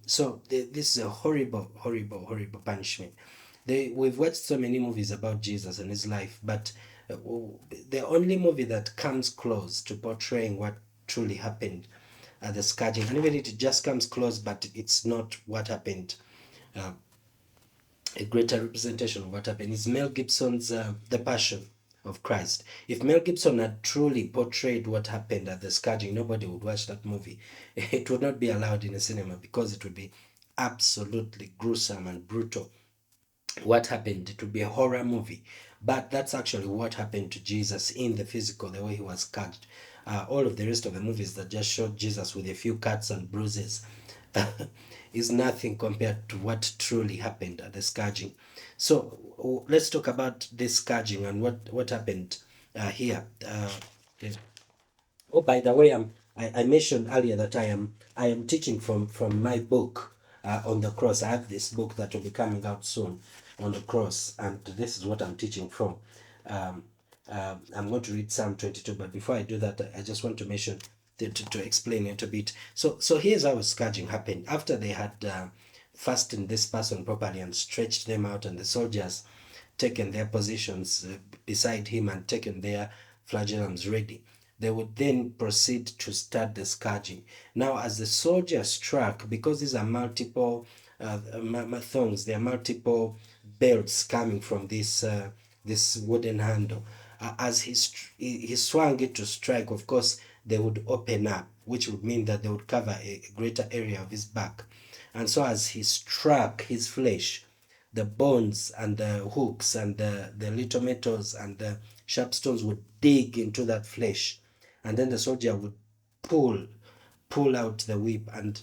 So this is a horrible, horrible, horrible punishment. We've watched so many movies about Jesus and his life, but the only movie that comes close to portraying what truly happened at the scourging, and even it just comes close, but it's not what happened. Uh, a greater representation of what happened is Mel Gibson's The Passion of Christ. If Mel Gibson had truly portrayed what happened at the scourging, nobody would watch that movie. It would not be allowed in a cinema because it would be absolutely gruesome and brutal. What happened? It would be a horror movie. But that's actually what happened to Jesus in the physical, the way he was scourged. All of the rest of the movies that just showed Jesus with a few cuts and bruises is nothing compared to what truly happened at the scourging. So let's talk about this scourging and what happened here. Okay. Oh, by the way, I mentioned earlier that I am teaching from my book on the cross. I have this book that will be coming out soon on the cross, and this is what I'm teaching from. Um, I'm going to read Psalm 22, but before I do that, I just want to mention to explain it a bit. So here's how scourging happened. After they had fastened this person properly and stretched them out, and the soldiers taken their positions beside him and taken their flagellums ready, they would then proceed to start the scourging. Now, as the soldier struck, because these are multiple thongs, there are multiple belts coming from this wooden handle. As he swung it to strike, of course, they would open up, which would mean that they would cover a greater area of his back. And so, as he struck his flesh, the bones and the hooks and the little metals and the sharp stones would dig into that flesh, and then the soldier would pull out the whip, and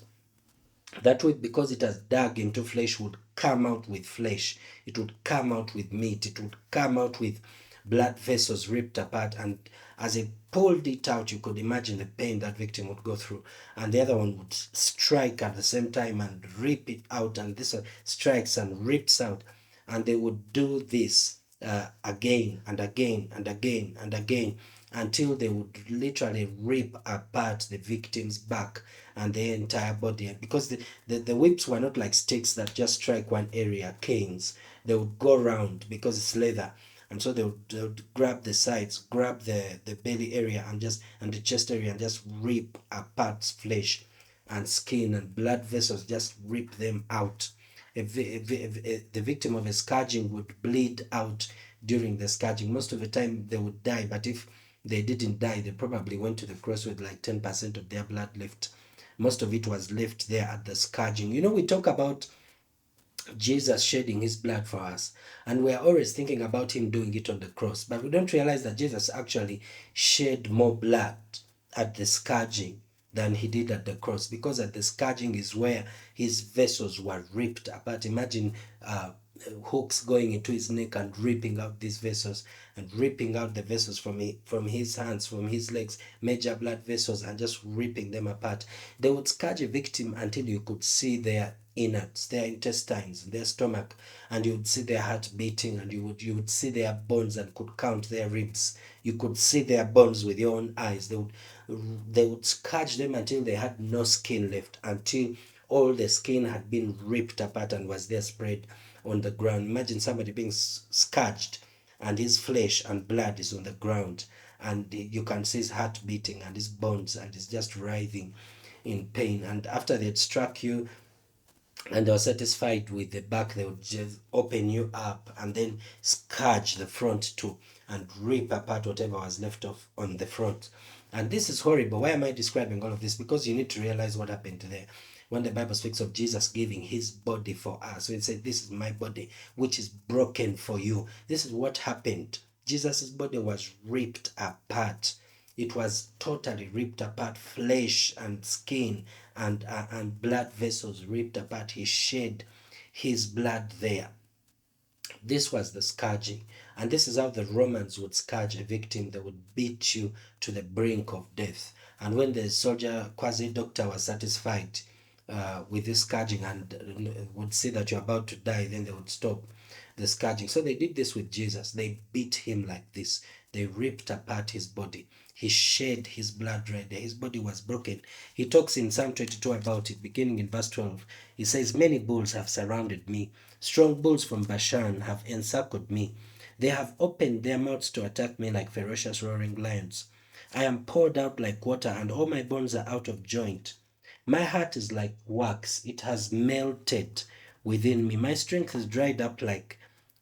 that whip, because it has dug into flesh, would come out with flesh. It would come out with meat. It would come out with blood vessels ripped apart. And as it pulled it out, you could imagine the pain that victim would go through. And the other one would strike at the same time and rip it out. And this one strikes and rips out. And they would do this again and again and again and again until they would literally rip apart the victim's back and the entire body, because the whips were not like sticks that just strike one area, canes. They would go around because it's leather, and so they would grab the sides, grab the belly area and the chest area, and just rip apart flesh and skin and blood vessels, just rip them out. The victim of a scourging would bleed out during the scourging. Most of the time they would die, but if they didn't die, they probably went to the cross with like 10% of their blood left. Most of it was left there at the scourging. We talk about Jesus shedding his blood for us, and we're always thinking about him doing it on the cross, but we don't realize that Jesus actually shed more blood at the scourging than he did at the cross, because at the scourging is where his vessels were ripped apart. Imagine hooks going into his neck and ripping out these vessels, and ripping out the vessels from his hands, from his legs, major blood vessels, and just ripping them apart. They would scourge a victim until you could see their innards, their intestines, their stomach, and you would see their heart beating, and you would see their bones and could count their ribs. You could see their bones with your own eyes. They would scourge them until they had no skin left, until all the skin had been ripped apart and was there spread on the ground. Imagine somebody being scourged and his flesh and blood is on the ground, and you can see his heart beating and his bones, and he's just writhing in pain. And after they'd struck you and they were satisfied with the back, they would just open you up and then scourge the front too, and rip apart whatever was left off on the front. And this is horrible. Why am I describing all of this? Because you need to realize what happened there. When the Bible speaks of Jesus giving his body for us, so it said, "This is my body, which is broken for you." This is what happened. Jesus' body was ripped apart. It was totally ripped apart, flesh and skin and blood vessels ripped apart. He shed his blood there. This was the scourging. And this is how the Romans would scourge a victim. They would beat you to the brink of death. And when the soldier, quasi doctor, was satisfied with this scourging, and would see that you're about to die, then they would stop the scourging. So they did this with Jesus. They beat him like this. They ripped apart his body. He shed his blood right there. His body was broken. He talks in Psalm 22 about it, beginning in verse 12. He says, "Many bulls have surrounded me. Strong bulls from Bashan have encircled me. They have opened their mouths to attack me like ferocious roaring lions. I am poured out like water, and all my bones are out of joint. My heart is like wax, it has melted within me. My strength is dried up like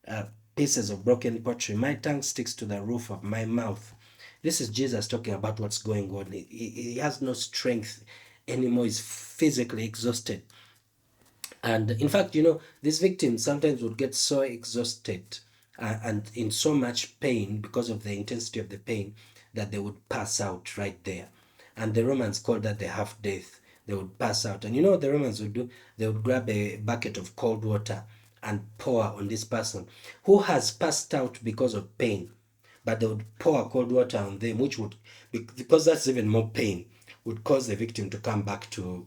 uh, pieces of broken pottery. My tongue sticks to the roof of my mouth." This is Jesus talking about what's going on. He has no strength anymore. He's physically exhausted. And in fact, these victims sometimes would get so exhausted and in so much pain because of the intensity of the pain that they would pass out right there. And the Romans called that the half death. They would pass out. And you know what the Romans would do? They would grab a bucket of cold water and pour on this person who has passed out because of pain, but they would pour cold water on them, which would, because that's even more pain, would cause the victim to come back to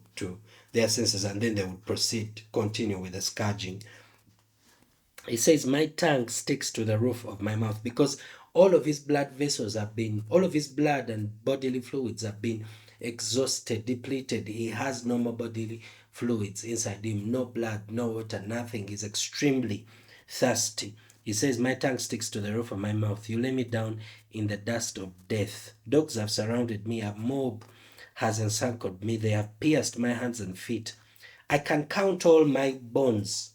their senses, and then they would continue with the scourging. He says, "My tongue sticks to the roof of my mouth," because all of his blood and bodily fluids have been exhausted, depleted. He has no more bodily fluids inside him, no blood, no water, nothing. He's extremely thirsty. He says, "My tongue sticks to the roof of my mouth. You lay me down in the dust of death. Dogs have surrounded me. A mob has encircled me. They have pierced my hands and feet. I can count all my bones.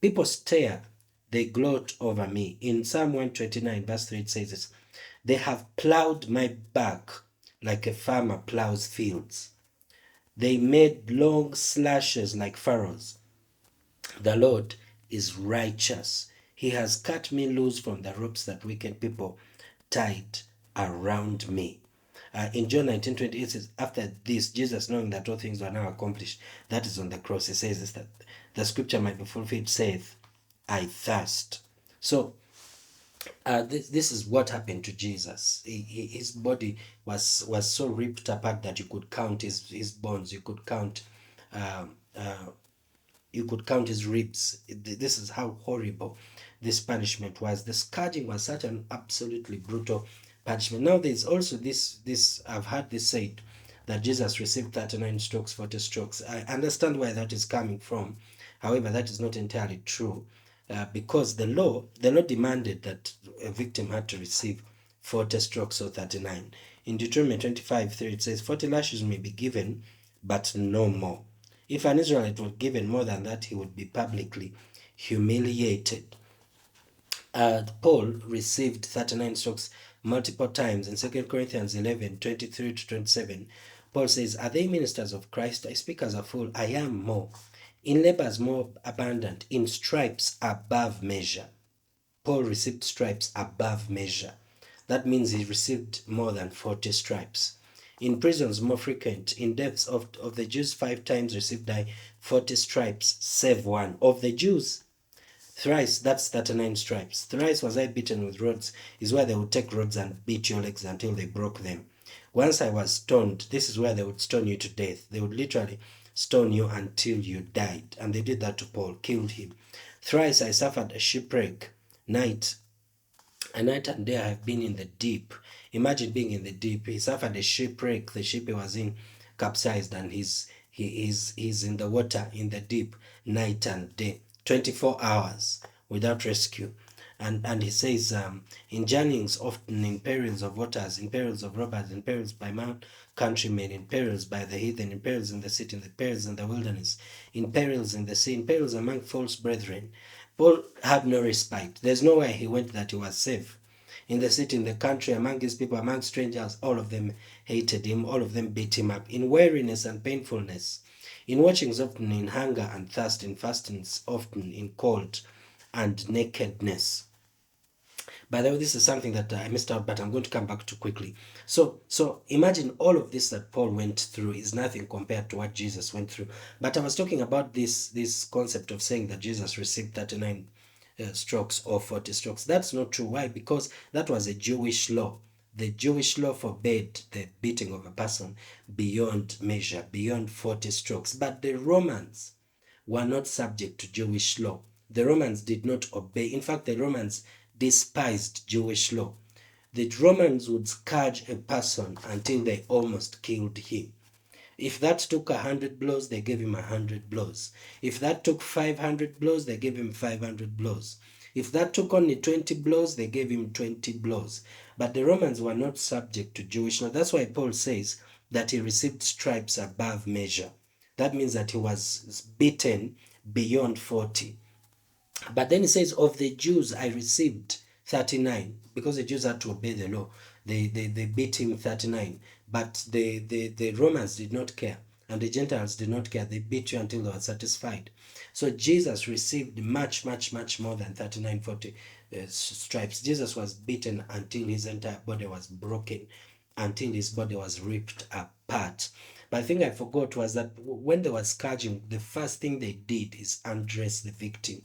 People stare, they gloat over me." In Psalm 129, verse 3, it says this: "They have plowed my back like a farmer plows fields. They made long slashes like furrows. The Lord is righteous. He has cut me loose from the ropes that wicked people tied around me." In John 19:28, it says, "After this, Jesus, knowing that all things were now accomplished," that is on the cross, he says this, that the scripture might be fulfilled, saith, "I thirst." So this is what happened to Jesus. His body was so ripped apart that you could count his bones. Um, uh, you could count his ribs. This is how horrible this punishment was. The scourging was such an absolutely brutal punishment. Now there's also this I've heard this said that Jesus received 39 strokes, 40 strokes. I understand where that is coming from. However, that is not entirely true, because the law demanded that a victim had to receive 40 strokes or 39. In Deuteronomy 25:3, it says, "40 lashes may be given, but no more." If an Israelite was given more than that, he would be publicly humiliated. Paul received 39 strokes multiple times. In 2 Corinthians 11:23-27, Paul says, "Are they ministers of Christ? I speak as a fool. I am more. In labors more abundant, in stripes above measure." Paul received stripes above measure. That means he received more than 40 stripes. In prisons more frequent, in deaths of the Jews 5 times received I 40 stripes, save one. Of the Jews, thrice, that's 39 stripes. Thrice was I beaten with rods, is where they would take rods and beat your legs until they broke them. Once I was stoned, this is where they would stone you to death. They would literally stone you until you died. And they did that to Paul, killed him. Thrice I suffered a shipwreck. A night and day I have been in the deep. Imagine being in the deep. He suffered a shipwreck. The ship he was in capsized, and he's in the water in the deep night and day, 24 hours without rescue. And he says, in journeyings often, in perils of waters, in perils of robbers, in perils by my countrymen, in perils by the heathen, in perils in the city, in the perils in the wilderness, in perils in the sea, in perils among false brethren. Paul had no respite. There's nowhere he went that he was safe. In the city, in the country, among his people, among strangers, all of them hated him, all of them beat him up. In weariness and painfulness, in watchings often, in hunger and thirst, in fastings often, in cold and nakedness. By the way, this is something that I missed out, but I'm going to come back to quickly. So imagine all of this that Paul went through is nothing compared to what Jesus went through. But I was talking about this concept of saying that Jesus received 39 strokes or 40 strokes. That's not true. Why? Because that was a Jewish law. The Jewish law forbade the beating of a person beyond measure, beyond 40 strokes. But the Romans were not subject to Jewish law. The Romans did not obey. In fact, the Romans despised Jewish law. The Romans would scourge a person until they almost killed him. If that took 100 blows, they gave him 100 blows. If that took 500 blows, they gave him 500 blows. If that took only 20 blows, they gave him 20 blows. But the Romans were not subject to Jewish law. That's why Paul says that he received stripes above measure. That means that he was beaten beyond 40. But then he says, of the Jews I received 39, because the Jews had to obey the law. They beat him 39. But the Romans did not care, and the Gentiles did not care. They beat you until they were satisfied. So Jesus received much, much, much more than 39, 40 stripes. Jesus was beaten until his entire body was broken, until his body was ripped apart. But I think I forgot was that when they were scourging, the first thing they did is undress the victim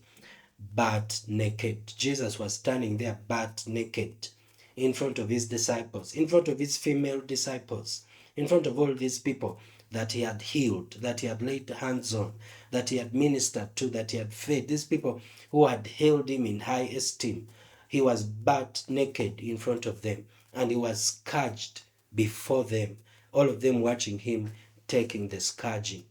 butt naked. Jesus was standing there butt naked in front of his disciples, in front of his female disciples, in front of all these people that he had healed, that he had laid hands on, that he had ministered to, that he had fed, these people who had held him in high esteem. He was butt naked in front of them, and he was scourged before them, all of them watching him taking the scourging.